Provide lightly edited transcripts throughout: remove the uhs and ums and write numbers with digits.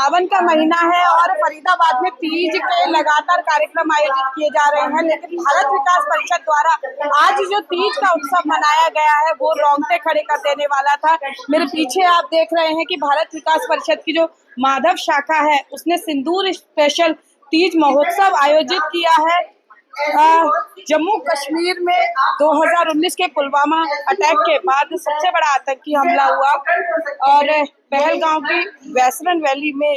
सावन का महीना है और फरीदाबाद में तीज के लगातार कार्यक्रम आयोजित किए जा रहे हैं, लेकिन भारत विकास परिषद द्वारा आज जो तीज का उत्सव मनाया गया है वो रोंगटे खड़े कर देने वाला था। मेरे पीछे आप देख रहे हैं कि भारत विकास परिषद की जो माधव शाखा है उसने सिंदूर स्पेशल तीज महोत्सव आयोजित किया है। जम्मू कश्मीर में 2019 के पुलवामा अटैक के बाद सबसे बड़ा आतंकी हमला हुआ और पहलगांव की वैसरन वैली में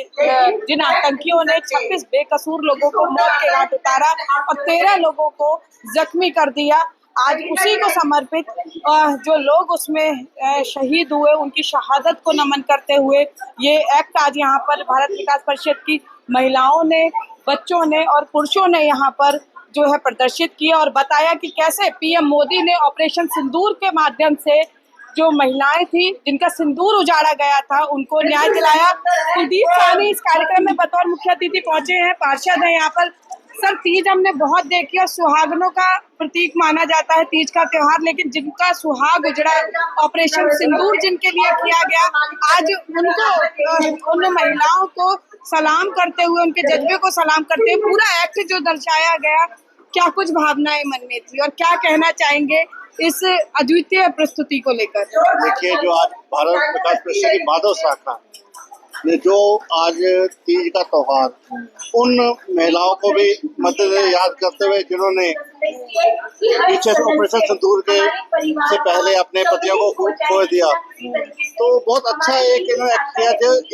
जिन आतंकियों ने 26 बेकसूर लोगों को मौत के घाट उतारा और 13 लोगों को जख्मी कर दिया, आज उसी को समर्पित जो लोग उसमें शहीद हुए उनकी शहादत को नमन करते हुए ये एक्ट आज यहाँ पर भारत विकास परिषद की महिलाओं ने, बच्चों ने और पुरुषों ने यहाँ पर जो है प्रदर्शित किया और बताया कि कैसे पीएम मोदी ने ऑपरेशन सिंदूर के माध्यम से जो महिलाएं थी जिनका सिंदूर उजाड़ा गया था उनको न्याय दिलाया। कुलदीप साहनी इस कार्यक्रम में बतौर मुख्य अतिथि पहुंचे हैं, पार्षद हैं यहाँ पर। सर, तीज हमने बहुत देखी और सुहागनों का प्रतीक माना जाता है तीज का त्योहार, लेकिन जिनका सुहाग उजड़ा ऑपरेशन सिंदूर जिनके लिए किया गया, आज उनको उन महिलाओं को सलाम करते हुए, उनके जज्बे को सलाम करते हुए पूरा एक्ट जो दर्शाया गया, क्या कुछ भावनाएं मन में थी और क्या कहना चाहेंगे इस अद्वितीय प्रस्तुति को लेकर? देखिए, जो आज भारत विकास परिषद की माधव शाखा ने जो आज तीज का त्योहार उन महिलाओं को भी मद्देनजर याद करते हुए जिन्होंने पीछे ऑपरेशन सिंदूर के से पहले अपने पतियों को खो दिया, तो बहुत अच्छा एक इन्होंने एक्ट किया।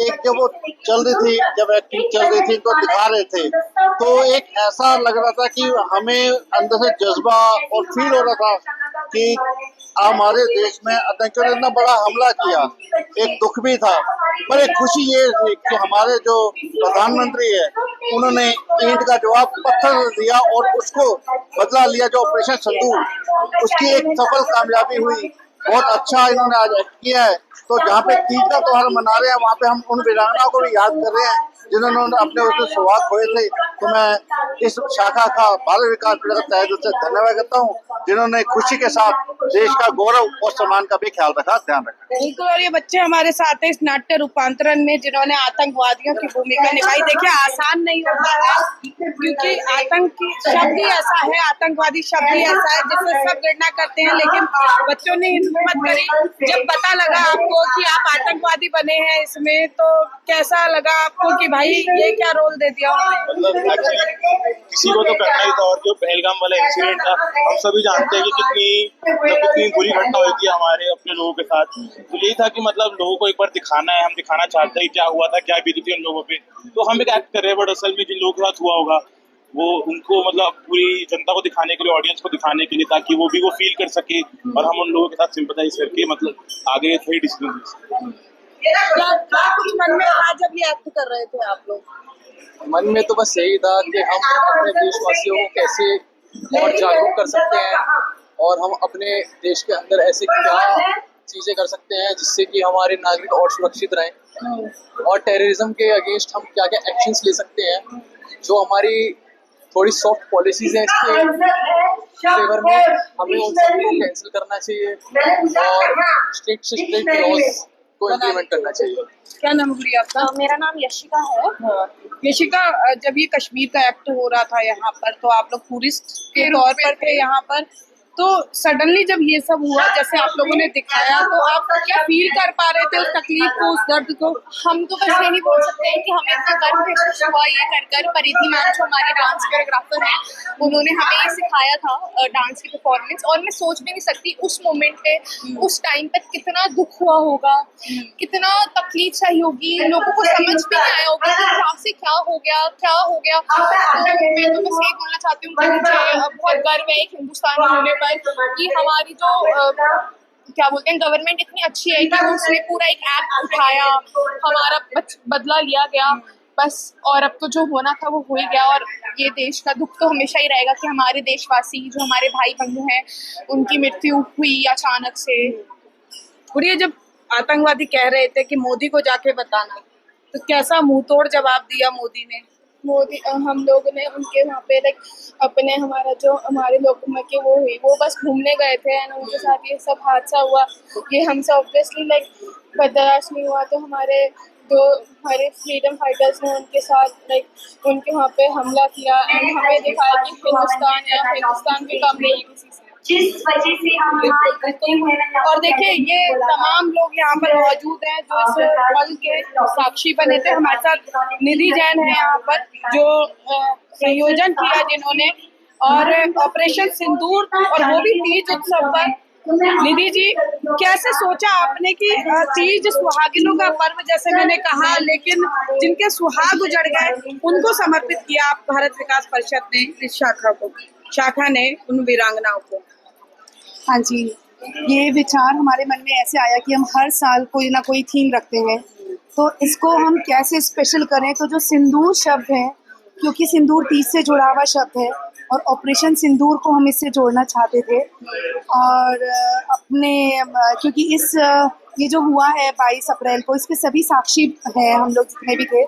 एक जब वो चल रही थी, जब एक्टिंग चल रही थी तो दिखा रहे थे, तो एक ऐसा लग रहा था कि हमें अंदर से जज्बा और फील हो रहा था कि हमारे देश में आतंकियों ने इतना बड़ा हमला किया। एक दुख भी था, पर एक खुशी ये थी कि हमारे जो प्रधानमंत्री है उन्होंने ईंट का जवाब पत्थर दिया और उसको बदला लिया। जो ऑपरेशन सिंदूर उसकी एक सफल कामयाबी हुई, बहुत अच्छा इन्होंने आज एक्ट किया है। तो जहाँ पे तीज का त्योहार मना रहे हैं वहाँ पे हम उन वीरांगनाओं को भी याद कर रहे हैं जिन्होंने अपने उसमें सुहाग खोए थे। तो मैं इस शाखा का भारत विकास परिषद तहे दिल से धन्यवाद करता हूँ जिन्होंने खुशी के साथ देश का गौरव और सम्मान का भी ख्याल रखा, ध्यान रखा। बिल्कुल, और ये बच्चे हमारे साथ हैं इस नाट्य रूपांतरण में जिन्होंने आतंकवादियों की भूमिका निभाई। देखिए, आसान नहीं होता है क्योंकि आतंकी शब्द ही ऐसा है, आतंकवादी शब्द ही ऐसा है जिससे सब घृणा करते हैं, लेकिन बच्चों ने हिम्मत करी। जब पता लगा आपको कि आप आतंकवादी बने हैं इसमें, तो कैसा लगा आपको कि भाई ये क्या रोल दे दिया? मतलब किसी को तो करना ही था, और जो पहलगाम वाला इंसिडेंट था हम सभी जानते हैं कि कितनी बुरी घटना हुई थी हमारे अपने लोगों के साथ। तो यही था कि मतलब लोगों को एक बार दिखाना है, हम दिखाना चाहते हैं क्या हुआ था, क्या बीती थी उन लोगों पे। तो हम एक एक्ट कर रहे हैं, बट असल में जिन लोगों के साथ हुआ होगा वो उनको मतलब पूरी जनता को दिखाने के लिए, ऑडियंस को दिखाने के लिए, ताकि वो भी वो फील कर सके और हम उन लोगों के साथ सिंपैथाइज करके मतलब आगे सही डिसीजन। क्या कुछ मन में था जब ये एक्ट कर रहे थे आप लोग? मन में तो बस यही था कि हम अपने देशवासियों को कैसे और जागरूक कर सकते हैं और हम अपने देश के अंदर ऐसे क्या चीजें कर सकते हैं जिससे कि हमारे नागरिक और सुरक्षित रहें, और टेररिज्म के अगेंस्ट हम क्या क्या एक्शंस ले सकते हैं। जो हमारी थोड़ी सॉफ्ट पॉलिसीज हैं इसके फेवर में, हमें उन सबको कैंसिल करना चाहिए और स्ट्रिक्ट से स्ट्रिक्ट लॉज को इम्प्लीमेंट करना चाहिए। क्या नाम हुई आपका? मेरा नाम यशिका है। यशिका, जब ये कश्मीर का एक्ट हो रहा था यहाँ पर, तो आप लोग टूरिस्ट के तौर पर थे यहाँ पर, तो सडनली जब ये सब हुआ जैसे आप लोगों ने दिखाया, तो आप क्या फील कर पा रहे थे उस तकलीफ को, उस दर्द को? हम तो बस यही बोल सकते हैं कि हमें इतना गर्व महसूस हुआ ये कर परिधि मैम जो हमारे डांस कोरियोग्राफर हैं, उन्होंने हमें ये सिखाया था डांस की परफॉर्मेंस। और मैं सोच भी नहीं सकती उस मोमेंट पे, उस टाइम पे कितना दुख हुआ होगा, कितना तकलीफ सही होगी, लोगों को समझ भी नहीं आया होगा कि क्या से क्या हो गया। तो मैं तो बस यही बोलना चाहती हूँ कि मुझे बहुत गर्व है एक हिंदुस्तानी होने पर कि हमारी जो क्या बोलते हैं गवर्नमेंट इतनी अच्छी है कि उसने पूरा एक एक्ट उठाया, हमारा बदला लिया गया बस। और अब तो जो होना था वो हो ही गया, और ये देश का दुख तो हमेशा ही रहेगा कि हमारे देशवासी जो हमारे भाई बंधु हैं उनकी मृत्यु हुई अचानक से। और ये जब आतंकवादी कह रहे थे कि मोदी को जाके बताना, तो कैसा मुंहतोड़ जवाब दिया मोदी ने? हम लोगों ने उनके वहाँ पे लाइक अपने हमारा जो हमारे लोगों में के वो हुई, वो बस घूमने गए थे एंड उनके साथ ये सब हादसा हुआ। ये हमसे ऑब्वियसली लाइक बर्दाश्त नहीं हुआ, तो हमारे तो हमारे फ्रीडम फाइटर्स ने उनके साथ लाइक उनके वहाँ पे हमला किया एंड हमें दिखाया कि हिंदुस्तान भी कम नहीं किसी से। जिस वजह से हम यहाँ इकट्ठे हुए हैं। और देखिए ये तमाम लोग यहाँ पर मौजूद हैं जो इस पल के साक्षी बने थे। हमारे साथ निधि जैन है यहाँ पर जो संयोजन किया जिन्होंने, और ऑपरेशन सिंदूर और वो भी तीज उत्सव पर। निधि जी, कैसे सोचा आपने कि तीज सुहागिनों का पर्व जैसे मैंने कहा, लेकिन जिनके सुहाग उजड़ गए उनको समर्पित किया आप भारत विकास परिषद ने, इस शाखा ने उन वीरांगनाओं को? हाँ जी, ये विचार हमारे मन में ऐसे आया कि हम हर साल कोई ना कोई थीम रखते हैं, तो इसको हम कैसे स्पेशल करें। तो जो सिंदूर शब्द है, क्योंकि सिंदूर तीज से जुड़ा हुआ शब्द है और ऑपरेशन सिंदूर को हम इससे जोड़ना चाहते थे, और क्योंकि ये जो हुआ है 22 अप्रैल को, इस पे सभी साक्षी हैं, हम लोग जितने भी थे,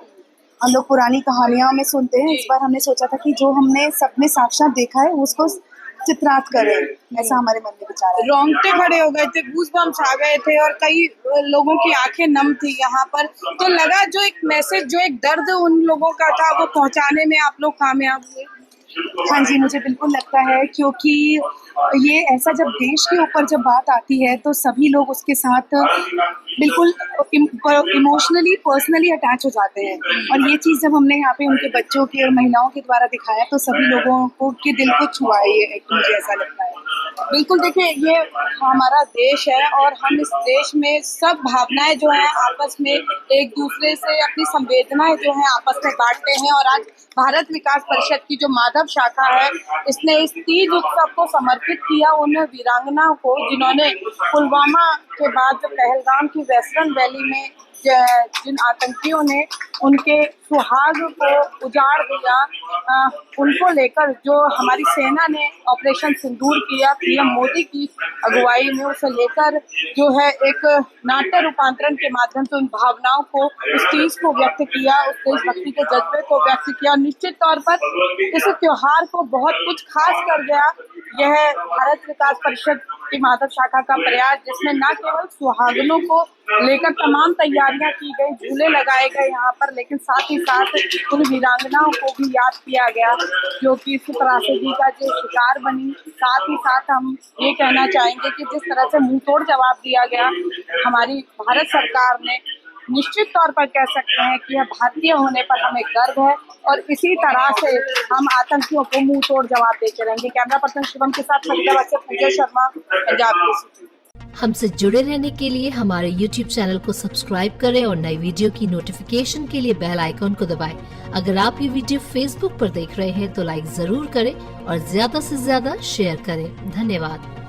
हम लोग पुरानी कहानियाँ में सुनते हैं। इस बार हमने सोचा था कि जो हमने सबने साक्षात देखा है उसको चित्रार्थ करें, ऐसा हमारे मन में विचार है। रोंगटे खड़े हो गए थे, गूज़बम्प्स आ गए थे और कई लोगों की आंखें नम थी यहाँ पर। तो लगा जो एक मैसेज, जो एक दर्द उन लोगों का था, वो पहुँचाने में आप लोग कामयाब हुए। हाँ जी, मुझे बिल्कुल लगता है, क्योंकि ये ऐसा जब देश के ऊपर जब बात आती है तो सभी लोग उसके साथ बिल्कुल इमोशनली पर्सनली अटैच हो जाते हैं, और ये चीज़ जब हमने यहाँ पे उनके बच्चों के और महिलाओं के द्वारा दिखाया तो सभी लोगों को के दिल को छुआ है, ये मुझे ऐसा लगता है। बिल्कुल, देखिए ये हमारा देश है और हम इस देश में सब भावनाएं जो हैं आपस में एक दूसरे से अपनी संवेदनाएं जो हैं आपस में बांटते हैं। और आज भारत विकास परिषद की जो माधव शाखा है, इसने इस तीज उत्सव को समर्पित किया उन वीरांगनाओं को जिन्होंने पुलवामा के बाद जो पहलगाम की वेस्टर्न वैली में जिन आतंकियों ने उनके सुहाग को उजाड़ दिया, उनको लेकर जो हमारी सेना ने ऑपरेशन सिंदूर किया पीएम मोदी की अगुवाई में, उसे लेकर जो है एक नाट्य रूपांतरण के माध्यम से उन भावनाओं को, उस चीज को व्यक्त किया, उस देशभक्ति के जज्बे को व्यक्त किया। निश्चित तौर पर इस त्योहार को बहुत कुछ खास कर गया यह भारत विकास परिषद की माधव शाखा का प्रयास, जिसमें न केवल सुहागनों को लेकर तमाम तैयारियां की गई, झूले लगाए गए यहाँ पर, लेकिन साथ ही साथ उन वीरांगनाओं को भी याद किया गया जो कि इस त्रासदी का जो शिकार बनी। साथ ही साथ हम ये कहना चाहेंगे कि जिस तरह से मुंहतोड़ जवाब दिया गया हमारी भारत सरकार ने, निश्चित तौर पर कह सकते हैं कि यह भारतीय होने पर हमें गर्व है, और इसी तरह से हम आतंकियों को मुंह तोड़ जवाब देते रहेंगे। कैमरा पर्सन शिवम के साथ फरीदाबाद से पूजा शर्मा, पंजाब केसरी। हमसे जुड़े रहने के लिए हमारे YouTube चैनल को सब्सक्राइब करें और नई वीडियो की नोटिफिकेशन के लिए बेल आइकॉन को दबाएं। अगर आप ये वीडियो Facebook पर देख रहे हैं तो लाइक जरूर करें और ज्यादा से ज्यादा शेयर करें। धन्यवाद।